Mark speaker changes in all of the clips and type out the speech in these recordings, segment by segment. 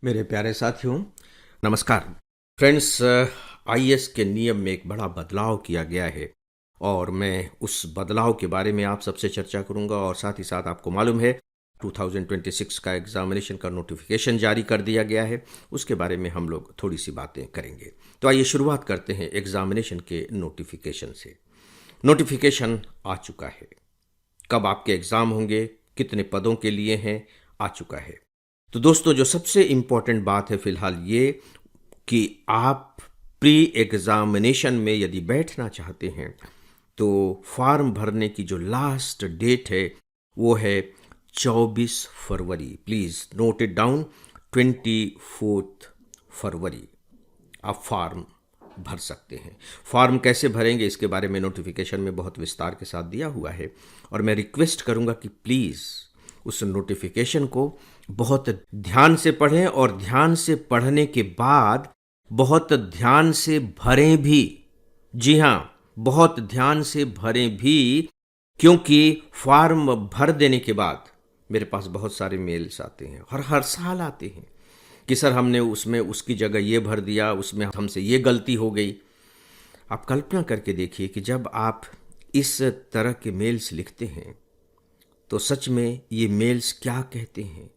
Speaker 1: मेरे प्यारे साथियों, नमस्कार। फ्रेंड्स, आईएएस के नियम में एक बड़ा बदलाव किया गया है और मैं उस बदलाव के बारे में आप सबसे चर्चा करूंगा और साथ ही साथ आपको मालूम है 2026 का एग्जामिनेशन का नोटिफिकेशन जारी कर दिया गया है। उसके बारे में हम लोग थोड़ी सी बातें करेंगे। तो आइए शुरुआत करते हैं एग्जामिनेशन के नोटिफिकेशन से। नोटिफिकेशन आ चुका है। कब आपके एग्ज़ाम होंगे, कितने पदों के लिए हैं, आ चुका है। तो दोस्तों, जो सबसे इम्पॉर्टेंट बात है फिलहाल ये कि आप प्री एग्ज़ामिनेशन में यदि बैठना चाहते हैं तो फॉर्म भरने की जो लास्ट डेट है वो है 24 फरवरी। प्लीज़ नोट इट डाउन, 24 फरवरी आप फॉर्म भर सकते हैं। फॉर्म कैसे भरेंगे इसके बारे में नोटिफिकेशन में बहुत विस्तार के साथ दिया हुआ है और मैं रिक्वेस्ट करूंगा कि प्लीज़ उस नोटिफिकेशन को बहुत ध्यान से पढ़ें और ध्यान से पढ़ने के बाद बहुत ध्यान से भरें भी। जी हाँ, बहुत ध्यान से भरें भी, क्योंकि फॉर्म भर देने के बाद मेरे पास बहुत सारे मेल्स आते हैं, हर साल आते हैं कि सर हमने उसमें उसकी जगह ये भर दिया, उसमें हमसे ये गलती हो गई। आप कल्पना करके देखिए कि जब आप इस तरह के मेल्स लिखते हैं तो सच में ये मेल्स क्या कहते हैं,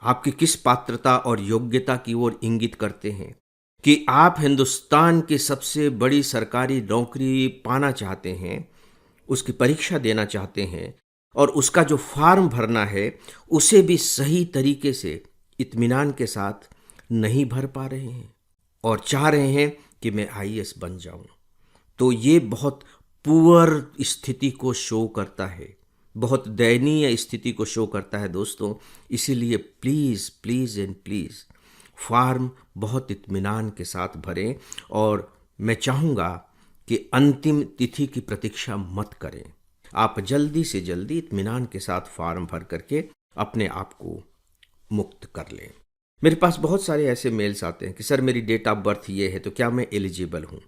Speaker 1: आपकी किस पात्रता और योग्यता की ओर इंगित करते हैं कि आप हिंदुस्तान की सबसे बड़ी सरकारी नौकरी पाना चाहते हैं, उसकी परीक्षा देना चाहते हैं और उसका जो फॉर्म भरना है उसे भी सही तरीके से इत्मीनान के साथ नहीं भर पा रहे हैं और चाह रहे हैं कि मैं आईएएस बन जाऊं। तो ये बहुत पुअर स्थिति को शो करता है, बहुत दयनीय स्थिति को शो करता है दोस्तों। इसीलिए please please and please form बहुत इत्मीनान के साथ भरें और मैं चाहूँगा कि अंतिम तिथि की प्रतीक्षा मत करें। आप जल्दी से जल्दी इत्मीनान के साथ फॉर्म भर करके अपने आप को मुक्त कर लें। मेरे पास बहुत सारे ऐसे मेल्स आते हैं कि सर मेरी डेट ऑफ बर्थ ये है, तो क्या मैं एलिजिबल हूँ?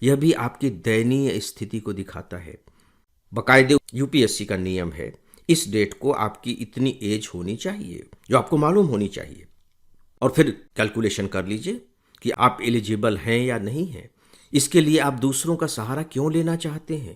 Speaker 1: यह भी आपकी दयनीय स्थिति को दिखाता है। बाकायदे यूपीएससी का नियम है, इस डेट को आपकी इतनी एज होनी चाहिए जो आपको मालूम होनी चाहिए और फिर कैलकुलेशन कर लीजिए कि आप एलिजिबल हैं या नहीं हैं। इसके लिए आप दूसरों का सहारा क्यों लेना चाहते हैं?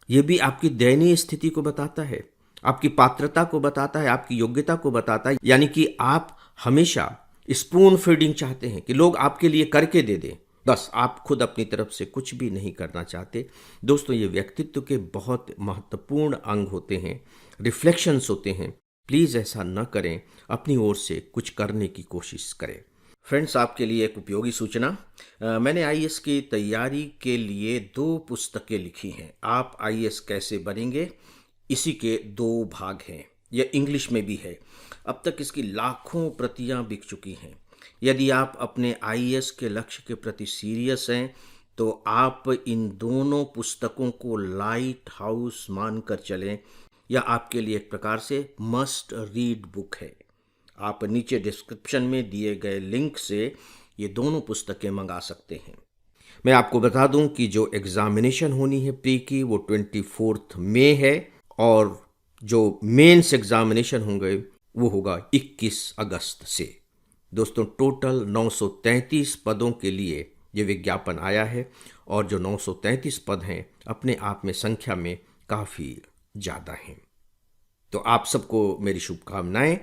Speaker 1: यह भी आपकी दयनीय स्थिति को बताता है, आपकी पात्रता को बताता है, आपकी योग्यता को बताता है। यानी कि आप हमेशा स्पून फीडिंग चाहते हैं कि लोग आपके लिए करके दे दें, बस आप खुद अपनी तरफ से कुछ भी नहीं करना चाहते। दोस्तों, ये व्यक्तित्व के बहुत महत्वपूर्ण अंग होते हैं, रिफ्लेक्शंस होते हैं। प्लीज़ ऐसा न करें, अपनी ओर से कुछ करने की कोशिश करें। फ्रेंड्स, आपके लिए एक उपयोगी सूचना, मैंने आईएएस की तैयारी के लिए 2 पुस्तकें लिखी हैं। आप आईएएस कैसे बनेंगे, इसी के 2 भाग हैं। यह इंग्लिश में भी है। अब तक इसकी लाखों प्रतियां बिक चुकी हैं। यदि आप अपने आईएएस के लक्ष्य के प्रति सीरियस हैं तो आप इन दोनों पुस्तकों को लाइट हाउस मानकर चलें। यह आपके लिए एक प्रकार से मस्ट रीड बुक है। आप नीचे डिस्क्रिप्शन में दिए गए लिंक से ये दोनों पुस्तकें मंगा सकते हैं। मैं आपको बता दूं कि जो एग्जामिनेशन होनी है प्री की वो 24 मई है और जो मेंस एग्जामिनेशन होंगे वो होगा 21 अगस्त से। दोस्तों, टोटल 933 पदों के लिए ये विज्ञापन आया है और जो 933 पद हैं अपने आप में संख्या में काफ़ी ज़्यादा हैं। तो आप सबको मेरी शुभकामनाएं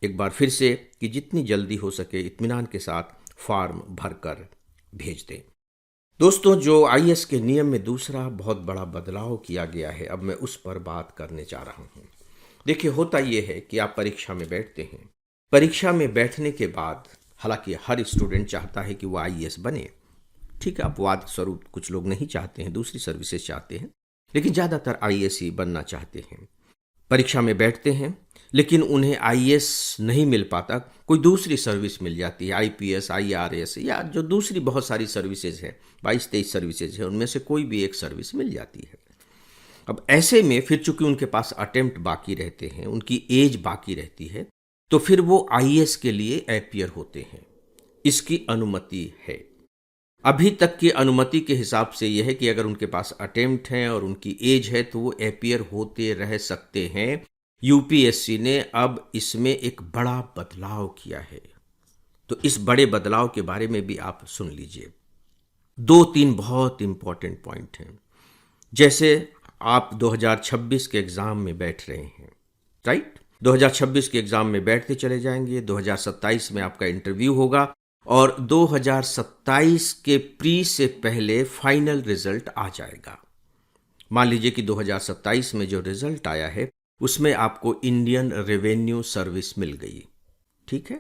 Speaker 1: एक बार फिर से कि जितनी जल्दी हो सके इत्मीनान के साथ फॉर्म भरकर भेज दें। दोस्तों, जो आईएएस के नियम में दूसरा बहुत बड़ा बदलाव किया गया है, अब मैं उस पर बात करने जा रहा हूँ। देखिए, होता यह है कि आप परीक्षा में बैठते हैं। परीक्षा में बैठने के बाद हालांकि हर स्टूडेंट चाहता है कि वो आईएएस बने। ठीक है, अपवाद स्वरूप कुछ लोग नहीं चाहते हैं, दूसरी सर्विसेज चाहते हैं, लेकिन ज़्यादातर आईएएस ही बनना चाहते हैं। परीक्षा में बैठते हैं लेकिन उन्हें आईएएस नहीं मिल पाता, कोई दूसरी सर्विस मिल जाती है, आईपीएस, आईआरएस या जो दूसरी बहुत सारी सर्विसेज हैं, 22-23 सर्विसेज हैं, उनमें से कोई भी एक सर्विस मिल जाती है। अब ऐसे में फिर चूंकि उनके पास अटेम्प्ट बाकी रहते हैं, उनकी एज बाकी रहती है, तो फिर वो आईएएस के लिए अपीयर होते हैं। इसकी अनुमति है। अभी तक की अनुमति के हिसाब से यह है कि अगर उनके पास अटेम्प्ट हैं और उनकी एज है तो वो अपीयर होते रह सकते हैं। यूपीएससी ने अब इसमें एक बड़ा बदलाव किया है। तो इस बड़े बदलाव के बारे में भी आप सुन लीजिए। 2-3 बहुत इंपॉर्टेंट पॉइंट हैं। जैसे आप 2026 के एग्जाम में बैठ रहे हैं, राइट? 2026 के एग्जाम में बैठते चले जाएंगे, 2027 में आपका इंटरव्यू होगा और 2027 के प्री से पहले फाइनल रिजल्ट आ जाएगा। मान लीजिए कि 2027 में जो रिजल्ट आया है उसमें आपको इंडियन रेवेन्यू सर्विस मिल गई, ठीक है?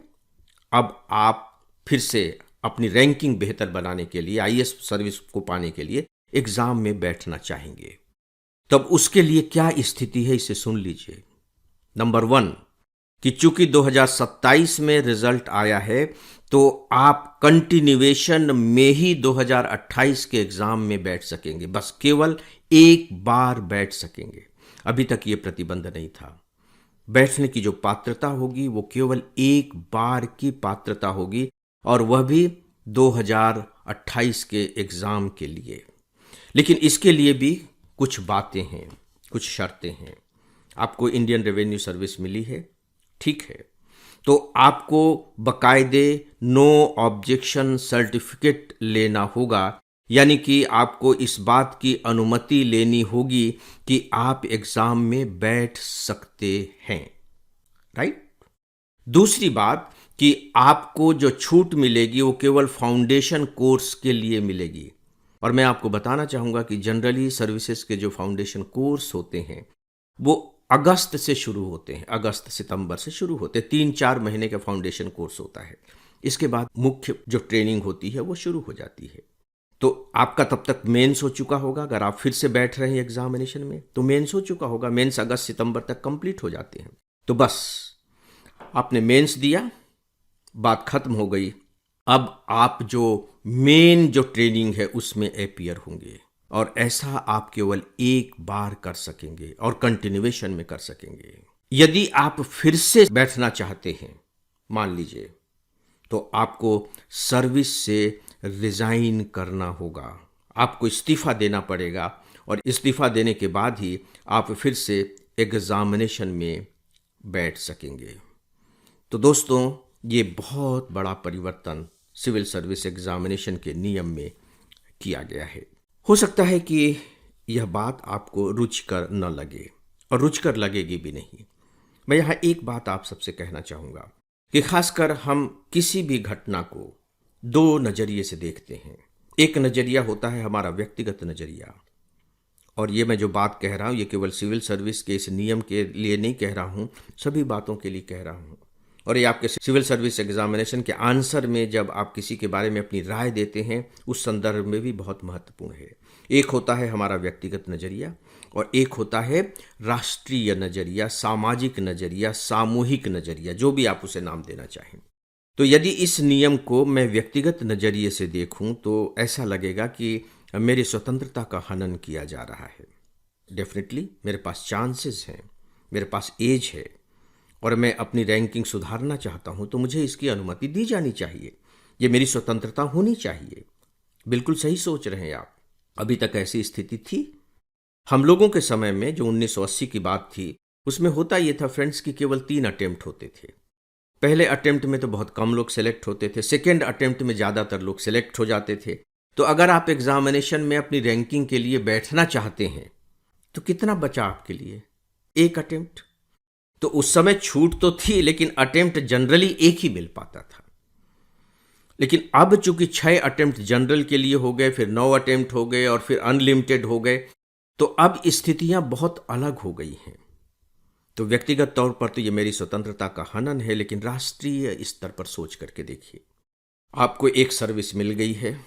Speaker 1: अब आप फिर से अपनी रैंकिंग बेहतर बनाने के लिए, आईएएस सर्विस को पाने के लिए एग्जाम में बैठना चाहेंगे। तब उसके लिए क्या स्थिति है, इसे सुन लीजिए। नंबर 1 कि चूंकि 2027 में रिजल्ट आया है तो आप कंटिन्यूएशन में ही 2028 के एग्जाम में बैठ सकेंगे, बस केवल एक बार बैठ सकेंगे। अभी तक ये प्रतिबंध नहीं था। बैठने की जो पात्रता होगी वो केवल एक बार की पात्रता होगी और वह भी 2028 के एग्जाम के लिए। लेकिन इसके लिए भी कुछ बातें हैं, कुछ शर्तें हैं। आपको इंडियन रेवेन्यू सर्विस मिली है, ठीक है, तो आपको बकायदे नो ऑब्जेक्शन सर्टिफिकेट लेना होगा, यानी कि आपको इस बात की अनुमति लेनी होगी कि आप एग्जाम में बैठ सकते हैं, राइट? दूसरी बात कि आपको जो छूट मिलेगी वो केवल फाउंडेशन कोर्स के लिए मिलेगी। और मैं आपको बताना चाहूंगा कि जनरली सर्विसेज के जो फाउंडेशन कोर्स होते हैं वो अगस्त से शुरू होते हैं, अगस्त सितंबर से शुरू होते हैं। 3-4 महीने का फाउंडेशन कोर्स होता है। इसके बाद मुख्य जो ट्रेनिंग होती है वो शुरू हो जाती है। तो आपका तब तक मेंस हो चुका होगा। अगर आप फिर से बैठ रहे हैं एग्जामिनेशन में तो मेंस हो चुका होगा। मेंस अगस्त सितंबर तक कंप्लीट हो जाते हैं। तो बस आपने मेंस दिया, बात खत्म हो गई। अब आप जो मेन जो ट्रेनिंग है उसमें अपीयर होंगे और ऐसा आप केवल एक बार कर सकेंगे और कंटिन्यूएशन में कर सकेंगे। यदि आप फिर से बैठना चाहते हैं, मान लीजिए, तो आपको सर्विस से रिजाइन करना होगा, आपको इस्तीफा देना पड़ेगा और इस्तीफा देने के बाद ही आप फिर से एग्जामिनेशन में बैठ सकेंगे। तो दोस्तों, ये बहुत बड़ा परिवर्तन सिविल सर्विस एग्जामिनेशन के नियम में किया गया है। हो सकता है कि यह बात आपको रुचिकर न लगे और रुचिकर लगेगी भी नहीं। मैं यहाँ एक बात आप सबसे कहना चाहूँगा कि खासकर हम किसी भी घटना को 2 नज़रिए से देखते हैं। एक नज़रिया होता है हमारा व्यक्तिगत नज़रिया, और ये मैं जो बात कह रहा हूँ ये केवल सिविल सर्विस के इस नियम के लिए नहीं कह रहा हूँ, सभी बातों के लिए कह रहा हूँ। और ये आपके सिविल सर्विस एग्जामिनेशन के आंसर में जब आप किसी के बारे में अपनी राय देते हैं उस संदर्भ में भी बहुत महत्वपूर्ण है। एक होता है हमारा व्यक्तिगत नज़रिया और एक होता है राष्ट्रीय नज़रिया, सामाजिक नज़रिया, सामूहिक नज़रिया, जो भी आप उसे नाम देना चाहें। तो यदि इस नियम को मैं व्यक्तिगत नज़रिए से देखूं तो ऐसा लगेगा कि मेरी स्वतंत्रता का हनन किया जा रहा है। डेफिनेटली मेरे पास चांसेस हैं, मेरे पास एज है और मैं अपनी रैंकिंग सुधारना चाहता हूं, तो मुझे इसकी अनुमति दी जानी चाहिए। ये मेरी स्वतंत्रता होनी चाहिए। बिल्कुल सही सोच रहे हैं आप। अभी तक ऐसी स्थिति थी। हम लोगों के समय में जो 1980 की बात थी उसमें होता ये था फ्रेंड्स कि केवल 3 अटेम्प्ट होते थे। पहले अटेम्प्ट में तो बहुत कम लोग सेलेक्ट होते थे, सेकेंड अटेम्प्ट में ज़्यादातर लोग सेलेक्ट हो जाते थे। तो अगर आप एग्जामिनेशन में अपनी रैंकिंग के लिए बैठना चाहते हैं तो कितना बचा आपके लिए? 1 अटेम्प्ट। तो उस समय छूट तो थी लेकिन अटेम्प्ट जनरली एक ही मिल पाता था। लेकिन अब चूंकि 6 अटेम्प्ट जनरल के लिए हो गए, फिर 9 अटेम्प्ट हो गए और फिर अनलिमिटेड हो गए, तो अब स्थितियां बहुत अलग हो गई हैं। तो व्यक्तिगत तौर पर तो ये मेरी स्वतंत्रता का हनन है, लेकिन राष्ट्रीय स्तर पर सोच करके देखिए। आपको एक सर्विस मिल गई है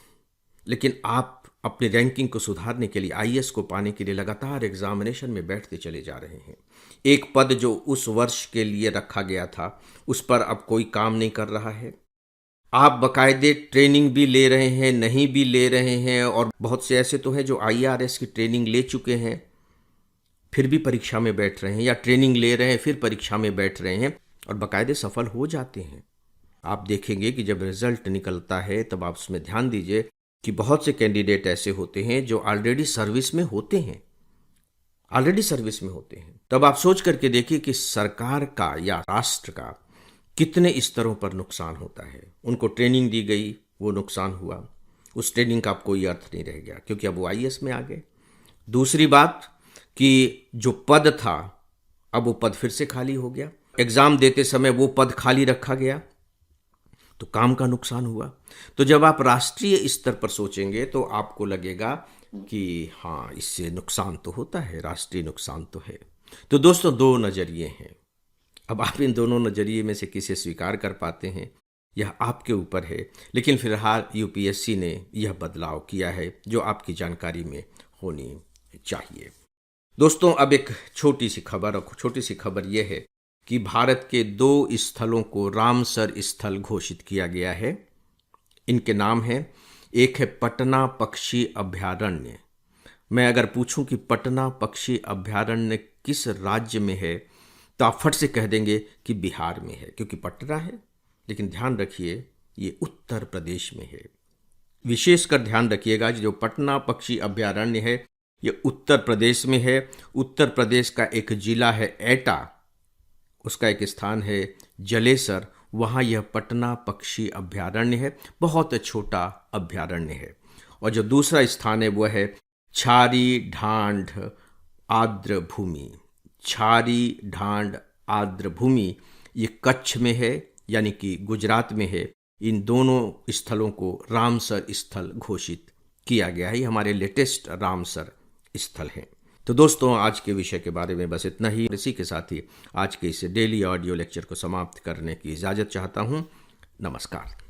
Speaker 1: लेकिन आप अपनी रैंकिंग को सुधारने के लिए, आईएएस को पाने के लिए लगातार एग्जामिनेशन में बैठते चले जा रहे हैं। एक पद जो उस वर्ष के लिए रखा गया था उस पर अब कोई काम नहीं कर रहा है। आप बकायदे ट्रेनिंग भी ले रहे हैं, नहीं भी ले रहे हैं, और बहुत से ऐसे तो हैं जो आईआरएस की ट्रेनिंग ले चुके हैं फिर भी परीक्षा में बैठ रहे हैं, या ट्रेनिंग ले रहे हैं फिर परीक्षा में बैठ रहे हैं और बकायदे सफल हो जाते हैं। आप देखेंगे कि जब रिजल्ट निकलता है तब आप उसमें ध्यान दीजिए कि बहुत से कैंडिडेट ऐसे होते हैं जो ऑलरेडी सर्विस में होते हैं, तब आप सोच करके देखिए कि सरकार का या राष्ट्र का कितने स्तरों पर नुकसान होता है। उनको ट्रेनिंग दी गई, वो नुकसान हुआ, उस ट्रेनिंग का अब कोई अर्थ नहीं रह गया क्योंकि अब वो आईएएस में आ गए। दूसरी बात कि जो पद था अब वो पद फिर से खाली हो गया, एग्ज़ाम देते समय वो पद खाली रखा गया, तो काम का नुकसान हुआ। तो जब आप राष्ट्रीय स्तर पर सोचेंगे तो आपको लगेगा कि हाँ, इससे नुकसान तो होता है, राष्ट्रीय नुकसान तो है। तो दोस्तों, दो नज़रिए हैं। अब आप इन दोनों नज़रिए में से किसे स्वीकार कर पाते हैं यह आपके ऊपर है, लेकिन फिलहाल यूपीएससी ने यह बदलाव किया है जो आपकी जानकारी में होनी चाहिए। दोस्तों, अब एक छोटी सी खबर यह है कि भारत के 2 स्थलों को रामसर स्थल घोषित किया गया है। इनके नाम हैं, एक है पटना पक्षी अभयारण्य। मैं अगर पूछूं कि पटना पक्षी अभयारण्य किस राज्य में है तो आप फट से कह देंगे कि बिहार में है, क्योंकि पटना है। लेकिन ध्यान रखिए, ये उत्तर प्रदेश में है। विशेषकर ध्यान रखिएगा कि जो पटना पक्षी अभयारण्य है ये उत्तर प्रदेश में है। उत्तर प्रदेश का एक जिला है एटा, उसका एक स्थान है जलेसर, वहाँ यह पटना पक्षी अभयारण्य है। बहुत छोटा अभयारण्य है। और जो दूसरा स्थान है वह है छारी ढांड आर्द्र भूमि। छारी ढांड आर्द्र भूमि ये कच्छ में है, यानी कि गुजरात में है। इन दोनों स्थलों को रामसर स्थल घोषित किया गया है। ये हमारे लेटेस्ट रामसर स्थल हैं। तो दोस्तों, आज के विषय के बारे में बस इतना ही। इसी के साथ ही आज के इस डेली ऑडियो लेक्चर को समाप्त करने की इजाज़त चाहता हूँ। नमस्कार।